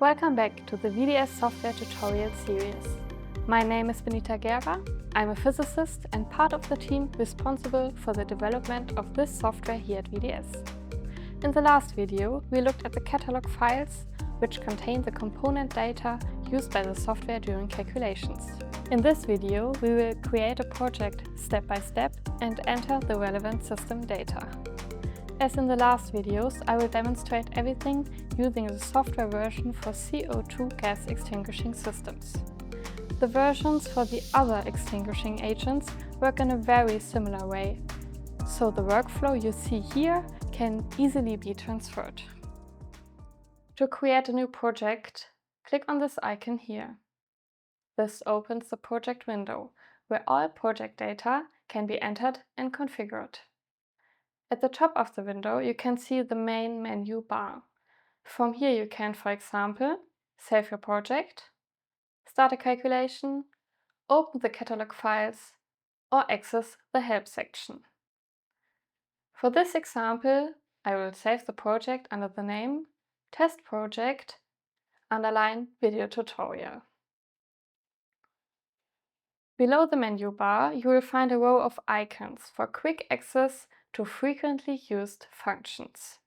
Welcome back to the VdS Software tutorial series. My name is Benita Gera. I'm a physicist and part of the team responsible for the development of this software here at VdS. In the last video, we looked at the catalog files, which contain the component data used by the software during calculations. In this video, we will create a project step by step and enter the relevant system data. As in the last videos, I will demonstrate everything using the software version for CO2 gas extinguishing systems. The versions for the other extinguishing agents work in a very similar way, so the workflow you see here can easily be transferred. To create a new project, click on this icon here. This opens the project window, where all project data can be entered and configured. At the top of the window, you can see the main menu bar. From here you can, for example, save your project, start a calculation, open the catalog files, or access the help section. For this example, I will save the project under the name Test Project _video tutorial. Below the menu bar, you will find a row of icons for quick access to frequently used functions.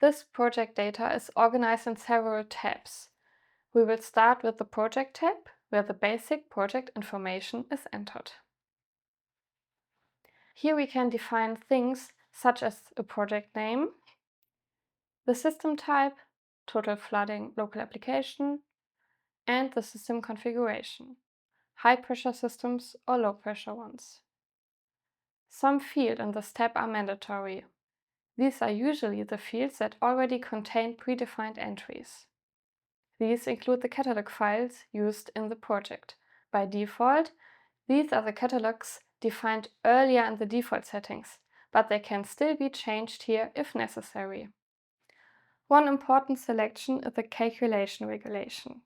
This project data is organized in several tabs. We will start with the Project tab, where the basic project information is entered. Here we can define things such as a project name, the system type, total flooding local application, and the system configuration, high pressure systems or low pressure ones. Some fields in this tab are mandatory. These are usually the fields that already contain predefined entries. These include the catalog files used in the project. By default, these are the catalogs defined earlier in the default settings, but they can still be changed here if necessary. One important selection is the calculation regulation.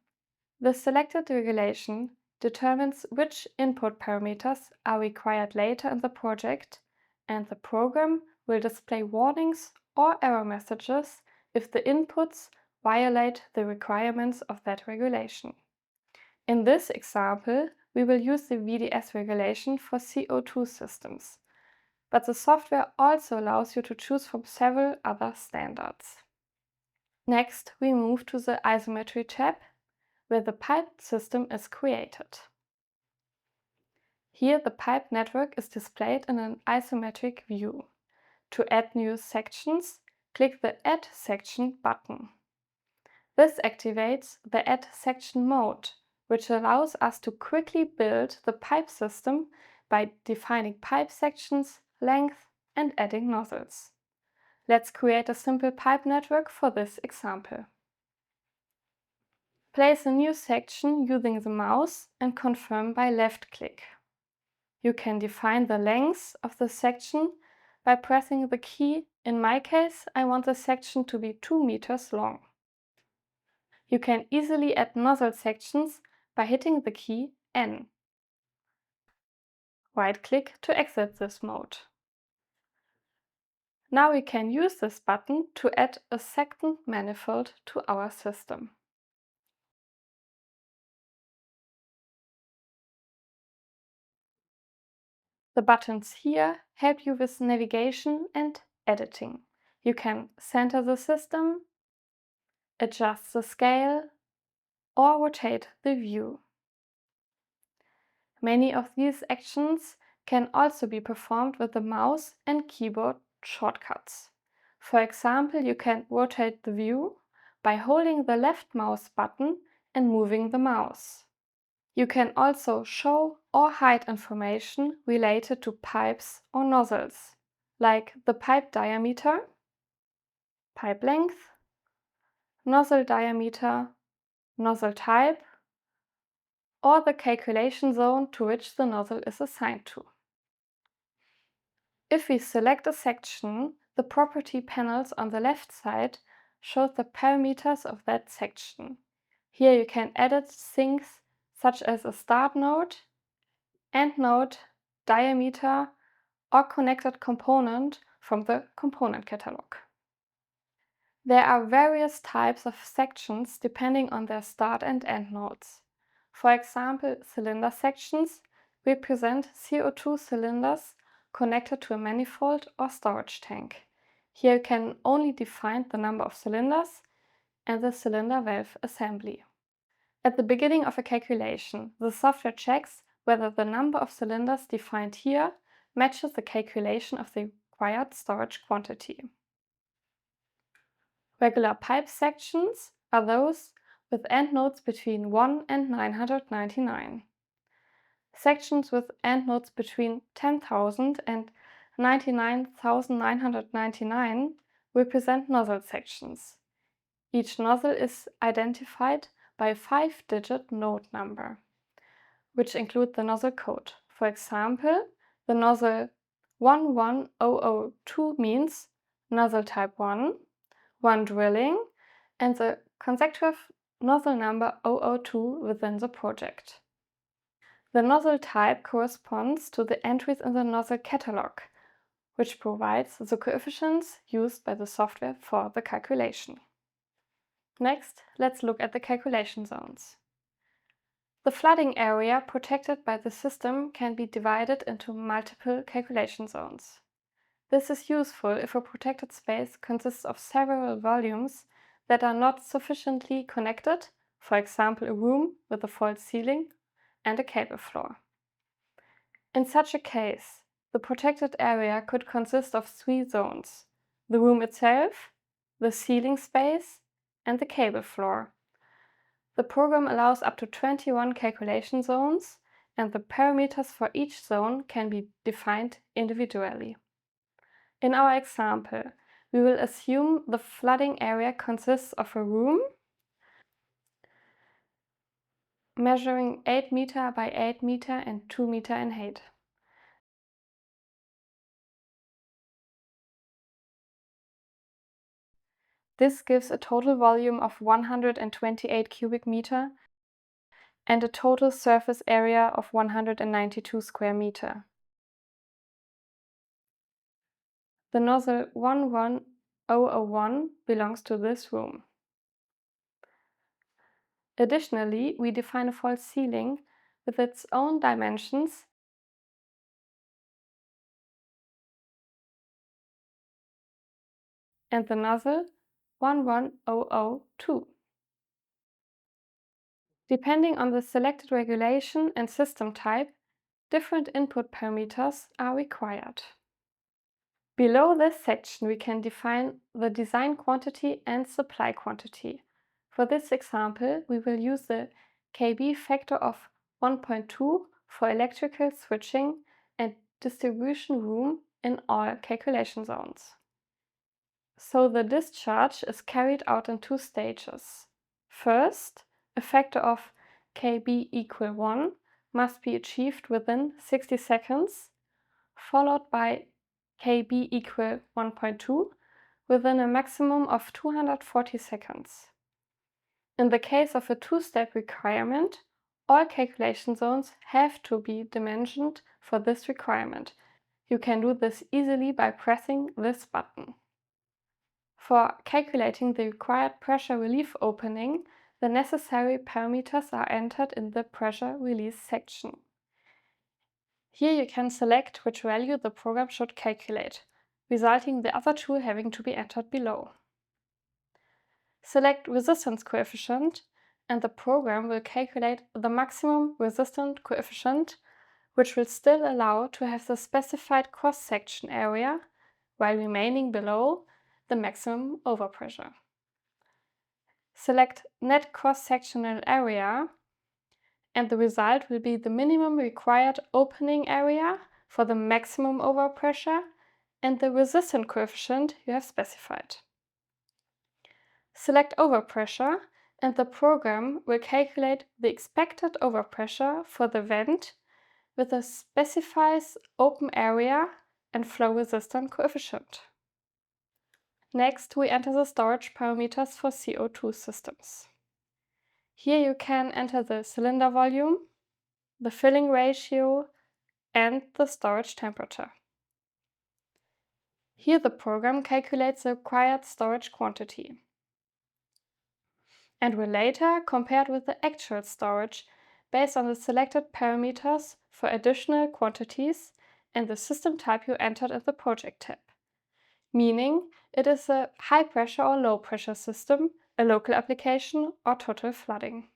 The selected regulation determines which input parameters are required later in the project, and the program will display warnings or error messages if the inputs violate the requirements of that regulation. In this example, we will use the VdS regulation for CO2 systems, but the software also allows you to choose from several other standards. Next, we move to the Isometry tab, where the pipe system is created. Here, the pipe network is displayed in an isometric view. To add new sections, click the Add Section button. This activates the Add Section mode, which allows us to quickly build the pipe system by defining pipe sections, length, and adding nozzles. Let's create a simple pipe network for this example. Place a new section using the mouse and confirm by left click. You can define the length of the section by pressing the key. In my case, I want the section to be 2 meters long. You can easily add nozzle sections by hitting the key N. Right-click to exit this mode. Now we can use this button to add a second manifold to our system. The buttons here help you with navigation and editing. You can center the system, adjust the scale, or rotate the view. Many of these actions can also be performed with the mouse and keyboard shortcuts. For example, you can rotate the view by holding the left mouse button and moving the mouse. You can also show or hide information related to pipes or nozzles, like the pipe diameter, pipe length, nozzle diameter, nozzle type, or the calculation zone to which the nozzle is assigned to. If we select a section, the property panels on the left side show the parameters of that section. Here you can edit things such as a start node, end node, diameter, or connected component from the component catalog. There are various types of sections depending on their start and end nodes. For example, cylinder sections represent CO2 cylinders connected to a manifold or storage tank. Here you can only define the number of cylinders and the cylinder valve assembly. At the beginning of a calculation, the software checks whether the number of cylinders defined here matches the calculation of the required storage quantity. Regular pipe sections are those with end nodes between 1 and 999. Sections with end nodes between 10,000 and 99,999 represent nozzle sections. Each nozzle is identified by a 5-digit node number, which include the nozzle code. For example, the nozzle 11002 means nozzle type 1 drilling, and the consecutive nozzle number 002 within the project. The nozzle type corresponds to the entries in the nozzle catalog, which provides the coefficients used by the software for the calculation. Next, let's look at the calculation zones. The flooding area protected by the system can be divided into multiple calculation zones. This is useful if a protected space consists of several volumes that are not sufficiently connected, for example a room with a false ceiling and a cable floor. In such a case, the protected area could consist of 3 zones: the room itself, the ceiling space, and the cable floor. The program allows up to 21 calculation zones, and the parameters for each zone can be defined individually. In our example, we will assume the flooding area consists of a room measuring 8 meter by 8 meter and 2 meter in height. This gives a total volume of 128 cubic meter and a total surface area of 192 square meter. The nozzle 11001 belongs to this room. Additionally, we define a false ceiling with its own dimensions and the nozzle 11002. Depending on the selected regulation and system type, different input parameters are required. Below this section, we can define the design quantity and supply quantity. For this example, we will use the KB factor of 1.2 for electrical switching and distribution room in all calculation zones. So the discharge is carried out in 2 stages. First, a factor of KB equal 1 must be achieved within 60 seconds, followed by KB equal 1.2 within a maximum of 240 seconds. In the case of a 2-step requirement, all calculation zones have to be dimensioned for this requirement. You can do this easily by pressing this button. For calculating the required pressure relief opening, the necessary parameters are entered in the pressure release section. Here you can select which value the program should calculate, resulting in the other two having to be entered below. Select resistance coefficient and the program will calculate the maximum resistance coefficient, which will still allow to have the specified cross-section area while remaining below the maximum overpressure. Select net cross-sectional area and the result will be the minimum required opening area for the maximum overpressure and the resistance coefficient you have specified. Select overpressure and the program will calculate the expected overpressure for the vent with a specified open area and flow resistance coefficient. Next, we enter the storage parameters for CO2 systems. Here you can enter the cylinder volume, the filling ratio, and the storage temperature. Here the program calculates the required storage quantity and will later compare it with the actual storage based on the selected parameters for additional quantities and the system type you entered in the project tab, meaning it is a high pressure or low pressure system, a local application, or total flooding.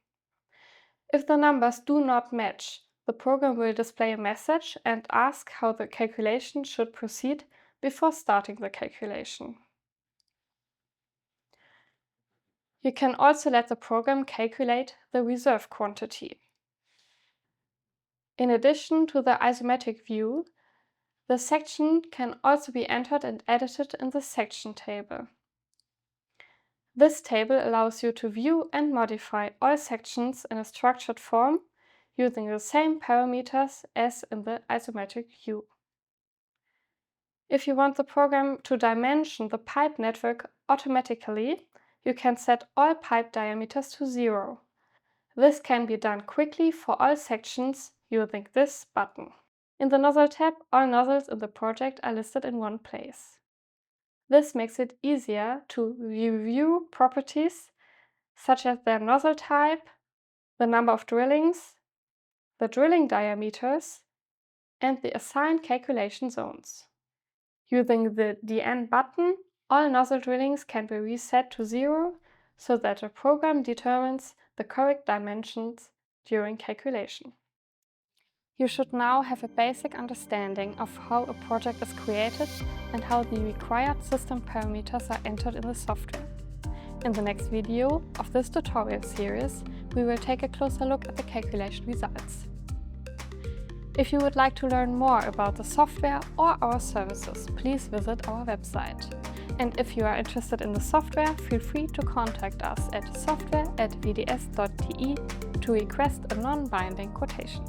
If the numbers do not match, the program will display a message and ask how the calculation should proceed before starting the calculation. You can also let the program calculate the reserve quantity. In addition to the isometric view, the section can also be entered and edited in the section table. This table allows you to view and modify all sections in a structured form using the same parameters as in the isometric view. If you want the program to dimension the pipe network automatically, you can set all pipe diameters to 0. This can be done quickly for all sections using this button. In the Nozzle tab, all nozzles in the project are listed in one place. This makes it easier to review properties such as their nozzle type, the number of drillings, the drilling diameters, and the assigned calculation zones. Using the DN button, all nozzle drillings can be reset to 0 so that the program determines the correct dimensions during calculation. You should now have a basic understanding of how a project is created and how the required system parameters are entered in the software. In the next video of this tutorial series, we will take a closer look at the calculation results. If you would like to learn more about the software or our services, please visit our website. And if you are interested in the software, feel free to contact us at software@vds.de to request a non-binding quotation.